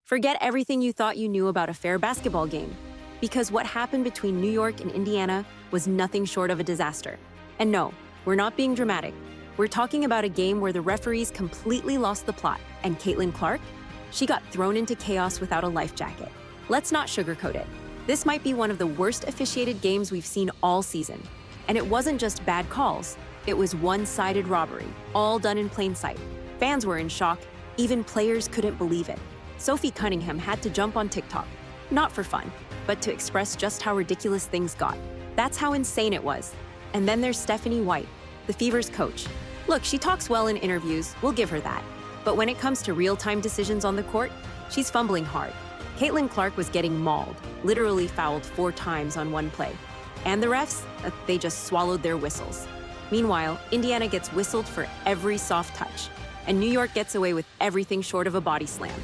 Forget everything you thought you knew about a fair basketball game, because what happened between New York and Indiana was nothing short of a disaster. And no, we're not being dramatic. We're talking about a game where the referees completely lost the plot, and Caitlin Clark? She got thrown into chaos without a life jacket. Let's not sugarcoat it. This might be one of the worst officiated games we've seen all season. And it wasn't just bad calls, it was one-sided robbery, all done in plain sight. Fans were in shock, even players couldn't believe it. Sophie Cunningham had to jump on TikTok, not for fun, but to express just how ridiculous things got. That's how insane it was. And then there's Stephanie White, the Fever's coach. Look, she talks well in interviews, we'll give her that. But when it comes to real-time decisions on the court, she's fumbling hard. Caitlin Clark was getting mauled, literally fouled 4 times on one play. And the refs, they just swallowed their whistles. Meanwhile, Indiana gets whistled for every soft touch, and New York gets away with everything short of a body slam.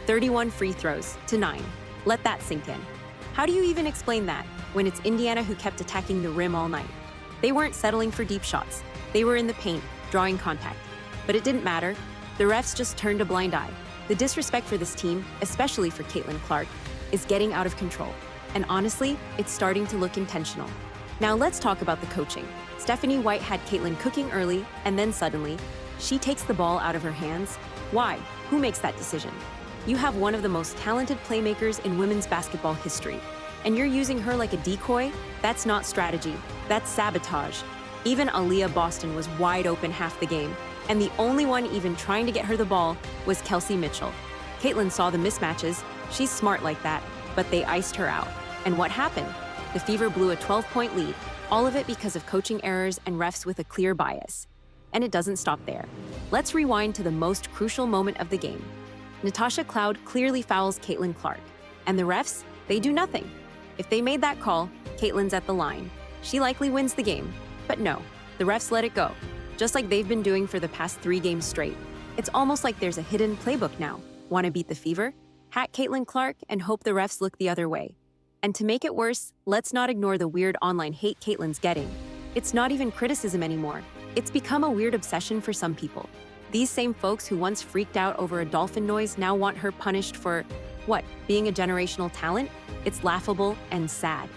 31 free throws to 9. Let that sink in. How do you even explain that when it's Indiana who kept attacking the rim all night? They weren't settling for deep shots. They were in the paint, drawing contact. But it didn't matter. The refs just turned a blind eye. The disrespect for this team, especially for Caitlin Clark, is getting out of control. And honestly, it's starting to look intentional. Now let's talk about the coaching. Stephanie White had Caitlin cooking early, and then suddenly, she takes the ball out of her hands. Why? Who makes that decision? You have one of the most talented playmakers in women's basketball history, and you're using her like a decoy? That's not strategy, that's sabotage. Even Aaliyah Boston was wide open half the game, and the only one even trying to get her the ball was Kelsey Mitchell. Caitlin saw the mismatches, she's smart like that, but they iced her out. And what happened? The Fever blew a 12-point lead, all of it because of coaching errors and refs with a clear bias. And it doesn't stop there. Let's rewind to the most crucial moment of the game. Natasha Cloud clearly fouls Caitlin Clark, and the refs, they do nothing. If they made that call, Caitlin's at the line. She likely wins the game. But no, the refs let it go, just like they've been doing for the past 3 games straight. It's almost like there's a hidden playbook now. Want to beat the Fever? Hack Caitlin Clark and hope the refs look the other way. And to make it worse, let's not ignore the weird online hate Caitlin's getting. It's not even criticism anymore. It's become a weird obsession for some people. These same folks who once freaked out over a dolphin noise now want her punished for, what, being a generational talent? It's laughable and sad.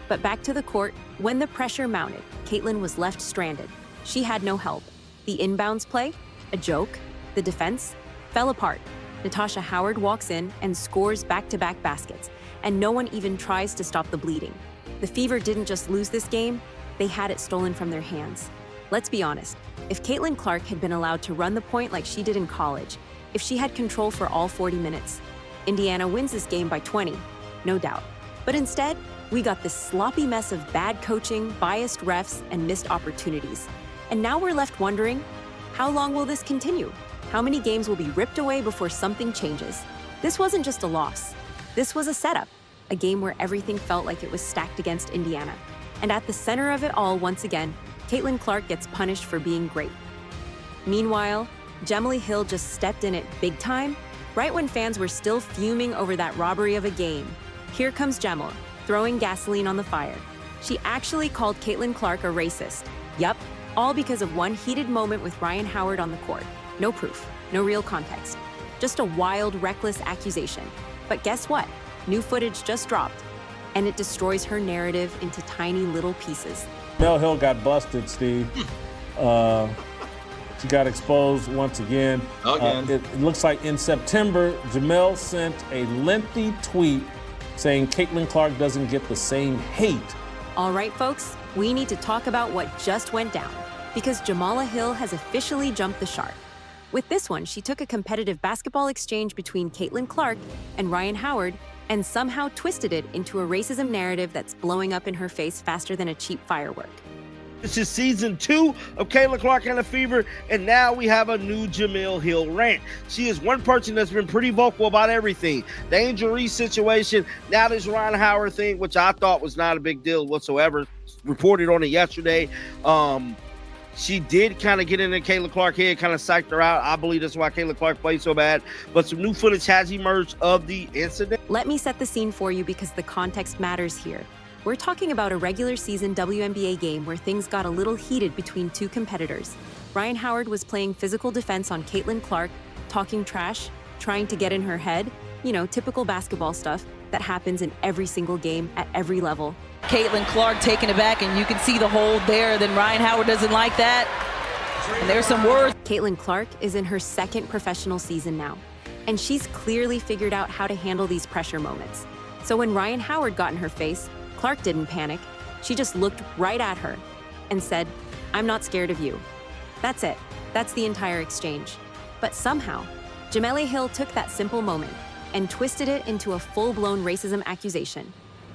But back to the court, when the pressure mounted, Caitlin was left stranded. She had no help. The inbounds play? A joke? The defense? Fell apart. Natasha Howard walks in and scores back-to-back baskets, and no one even tries to stop the bleeding. The Fever didn't just lose this game, they had it stolen from their hands. Let's be honest, if Caitlin Clark had been allowed to run the point like she did in college, if she had control for all 40 minutes, Indiana wins this game by 20, no doubt. But instead, we got this sloppy mess of bad coaching, biased refs, and missed opportunities. And now we're left wondering, how long will this continue? How many games will be ripped away before something changes? This wasn't just a loss. This was a setup, a game where everything felt like it was stacked against Indiana. And at the center of it all, once again, Caitlin Clark gets punished for being great. Meanwhile, Gemily Hill just stepped in it big time, right when fans were still fuming over that robbery of a game. Here comes Gemma, throwing gasoline on the fire. She actually called Caitlin Clark a racist. Yup, all because of one heated moment with Ryan Howard on the court. No proof, no real context. Just a wild, reckless accusation. But guess what? New footage just dropped, and it destroys her narrative into tiny little pieces. Mel Hill got busted, Steve. She got exposed once again. It looks like in September, Jamel sent a lengthy tweet saying Caitlin Clark doesn't get the same hate. All right, folks, we need to talk about what just went down, because Jamala Hill has officially jumped the shark. With this one, she took a competitive basketball exchange between Caitlin Clark and Ryan Howard and somehow twisted it into a racism narrative that's blowing up in her face faster than a cheap firework. This is season 2 of Caitlin Clark and the Fever, and now we have a new Jamil Hill rant. She is one person that's been pretty vocal about everything. The Angel Reese situation, now this Ryan Howard thing, which I thought was not a big deal whatsoever. Reported on it yesterday. She did kind of get into Caitlin Clark's head, kind of psyched her out. I believe that's why Caitlin Clark played so bad. But some new footage has emerged of the incident. Let me set the scene for you because the context matters here. We're talking about a regular season WNBA game where things got a little heated between two competitors. Ryan Howard was playing physical defense on Caitlin Clark, talking trash, trying to get in her head, You know, typical basketball stuff that happens in every single game at every level. Caitlin Clark taking it back, and you can see the hold there. Then Ryan Howard doesn't like that. And there's some words. Caitlin Clark is in her second professional season now, and she's clearly figured out how to handle these pressure moments. So when Ryan Howard got in her face, Clark didn't panic. She just looked right at her and said, "I'm not scared of you." That's it. That's the entire exchange. But somehow, Wnba Hill took that simple moment and twisted it into a full-blown racism accusation.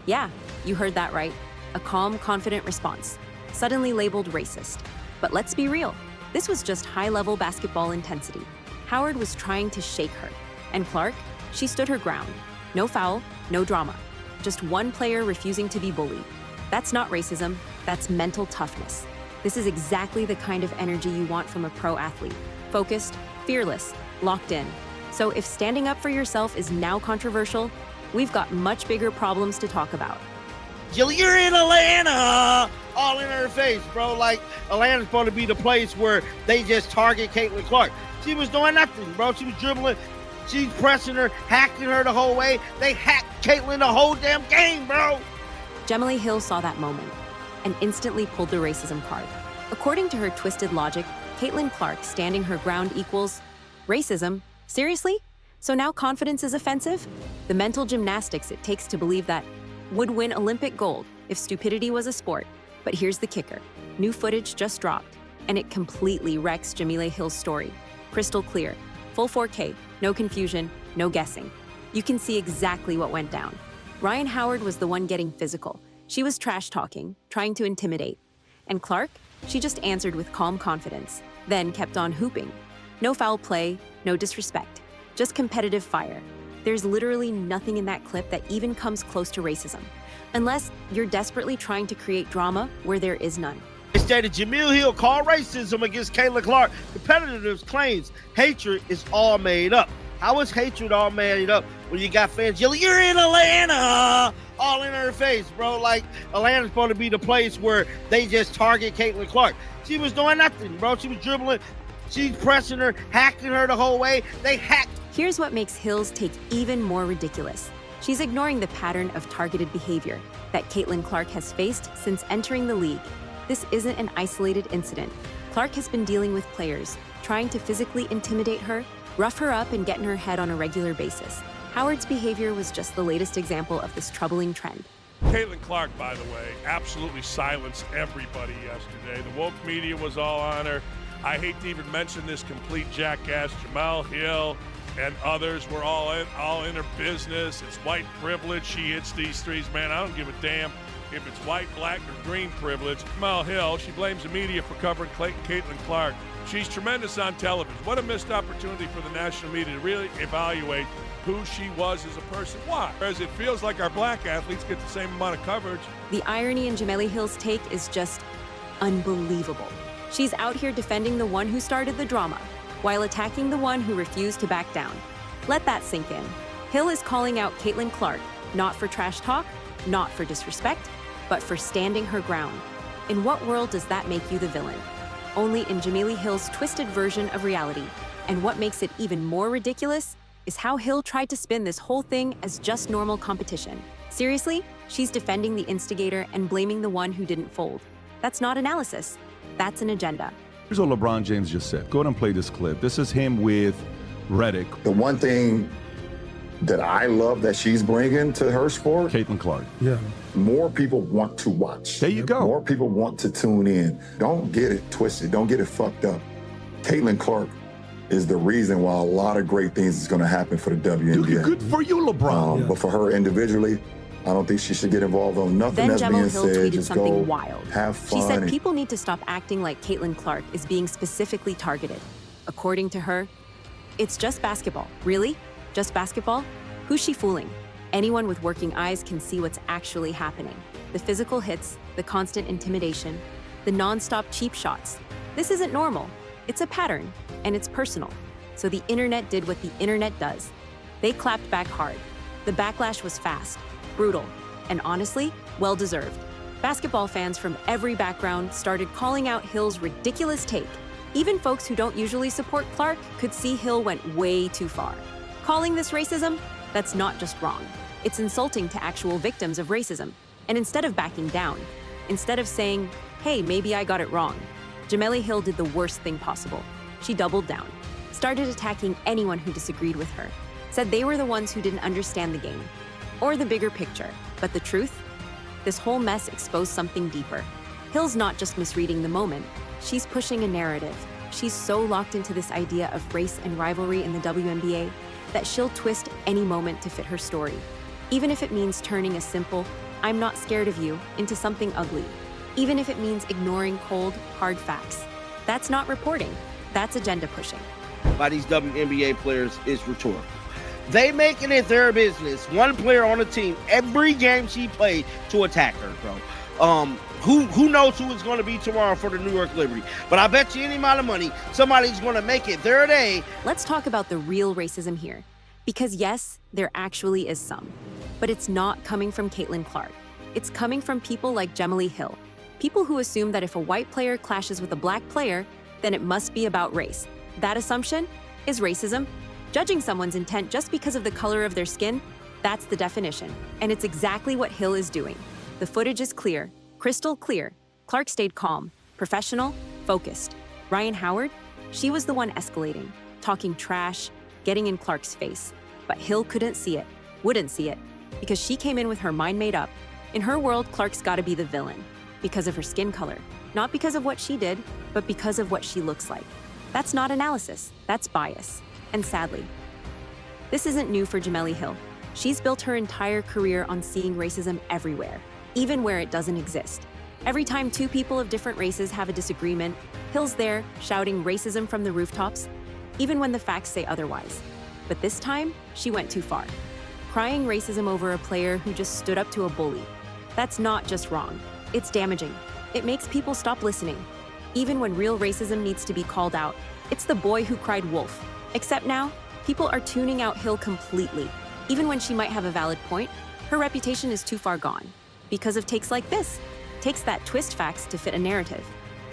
Yeah, you heard that right. A calm, confident response, suddenly labeled racist. But let's be real. This was just high-level basketball intensity. Howard was trying to shake her. And Clark, she stood her ground. No foul, no drama. Just one player refusing to be bullied. That's not racism, that's mental toughness. This is exactly the kind of energy you want from a pro athlete. Focused, fearless, locked in. So if standing up for yourself is now controversial, we've got much bigger problems to talk about. You're in Atlanta! All in her face, bro. Like, Atlanta's supposed to be the place where they just target Caitlin Clark. She was doing nothing, bro. She was dribbling. She's pressing her, hacking her the whole way. They hacked Caitlin the whole damn game, bro. Wnba Hill saw that moment and instantly pulled the racism card. According to her twisted logic, Caitlin Clark standing her ground equals racism. Seriously? So now confidence is offensive? The mental gymnastics it takes to believe that would win Olympic gold if stupidity was a sport. But here's the kicker. New footage just dropped, and it completely wrecks Wnba Hill's story. Crystal clear, full 4K, no confusion, no guessing. You can see exactly what went down. Ryan Howard was the one getting physical. She was trash-talking, trying to intimidate. And Clark, she just answered with calm confidence, then kept on hooping. No foul play, no disrespect, just competitive fire. There's literally nothing in that clip that even comes close to racism, unless you're desperately trying to create drama where there is none. Instead of Wnba Hill called racism against Caitlin Clark, competitors claims hatred is all made up. How is hatred all made up when you got fans yelling, "You're in Atlanta!" all in her face, bro? Like, Atlanta's supposed to be the place where they just target Caitlin Clark. She was doing nothing, bro. She was dribbling. She's pressing her, hacking her the whole way. They hacked. Here's what makes Hill's take even more ridiculous. She's ignoring the pattern of targeted behavior that Caitlin Clark has faced since entering the league. This isn't an isolated incident. Clark has been dealing with players trying to physically intimidate her, rough her up, and get in her head on a regular basis. Howard's behavior was just the latest example of this troubling trend. Caitlin Clark, by the way, absolutely silenced everybody yesterday. The woke media was all on her. I hate to even mention this complete jackass, Wnba Hill, and others were all in her business. It's white privilege. She hits these threes, man. I don't give a damn if it's white, black, or green privilege. Wnba Hill, she blames the media for covering Caitlin Clark. She's tremendous on television. What a missed opportunity for the national media to really evaluate who she was as a person. Why? Whereas it feels like our black athletes get the same amount of coverage. The irony in Wnba Hill's take is just unbelievable. She's out here defending the one who started the drama, while attacking the one who refused to back down. Let that sink in. Hill is calling out Caitlin Clark, not for trash talk, not for disrespect, but for standing her ground. In what world does that make you the villain? Only in Wnba Hill's twisted version of reality. And what makes it even more ridiculous is how Hill tried to spin this whole thing as just normal competition. Seriously, she's defending the instigator and blaming the one who didn't fold. That's not analysis. That's an agenda. Here's what LeBron James just said. Go ahead and play this clip. This is him with Redick. The one thing that I love that she's bringing to her sport, Caitlin Clark. Yeah. More people want to watch. There you go. More people want to tune in. Don't get it twisted. Don't get it fucked up. Caitlin Clark is the reason why a lot of great things is going to happen for the WNBA. Good for you, LeBron. But for her individually, I don't think she should get involved on nothing Then that's Wnba being Hill said. tweeted Just something go wild. have fun. She said people need to stop acting like Caitlin Clark is being specifically targeted. According to her, it's just basketball. Really? Just basketball? Who's she fooling? Anyone with working eyes can see what's actually happening. The physical hits, the constant intimidation, the non-stop cheap shots. This isn't normal. It's a pattern, and it's personal. So the internet did what the internet does. They clapped back hard. The backlash was fast, brutal, and honestly, well-deserved. Basketball fans from every background started calling out Hill's ridiculous take. Even folks who don't usually support Clark could see Hill went way too far. Calling this racism? That's not just wrong. It's insulting to actual victims of racism. And instead of backing down, instead of saying, hey, maybe I got it wrong, Jemele Hill did the worst thing possible. She doubled down, started attacking anyone who disagreed with her, said they were the ones who didn't understand the game or the bigger picture. But the truth? This whole mess exposed something deeper. Hill's not just misreading the moment, she's pushing a narrative. She's so locked into this idea of race and rivalry in the WNBA that she'll twist any moment to fit her story, even if it means turning a simple, I'm not scared of you, into something ugly, even if it means ignoring cold, hard facts. That's not reporting, that's agenda pushing. By these WNBA players is rhetorical. They making it their business, one player on the team, every game she played, to attack her, bro. Who knows who it's going to be tomorrow for the New York Liberty? But I bet you any amount of money, somebody's going to make it their day. Let's talk about the real racism here. Because yes, there actually is some. But it's not coming from Caitlin Clark. It's coming from people like Jemele Hill. People who assume that if a white player clashes with a black player, then it must be about race. That assumption is racism. Judging someone's intent just because of the color of their skin, that's the definition. And it's exactly what Hill is doing. The footage is clear, crystal clear. Clark stayed calm, professional, focused. Ryan Howard, she was the one escalating, talking trash, getting in Clark's face. But Hill couldn't see it, wouldn't see it, because she came in with her mind made up. In her world, Clark's gotta be the villain, because of her skin color. Not because of what she did, but because of what she looks like. That's not analysis, that's bias. And sadly, this isn't new for Jemele Hill. She's built her entire career on seeing racism everywhere, even where it doesn't exist. Every time two people of different races have a disagreement, Hill's there shouting racism from the rooftops, even when the facts say otherwise. But this time, she went too far, crying racism over a player who just stood up to a bully. That's not just wrong, it's damaging. It makes people stop listening. Even when real racism needs to be called out, it's the boy who cried wolf. Except now, people are tuning out Hill completely. Even when she might have a valid point, her reputation is too far gone. Because of takes like this, takes that twist facts to fit a narrative.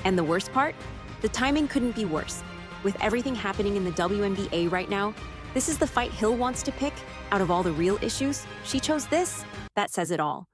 And the worst part? The timing couldn't be worse. With everything happening in the WNBA right now, this is the fight Hill wants to pick. Out of all the real issues, she chose this. That says it all.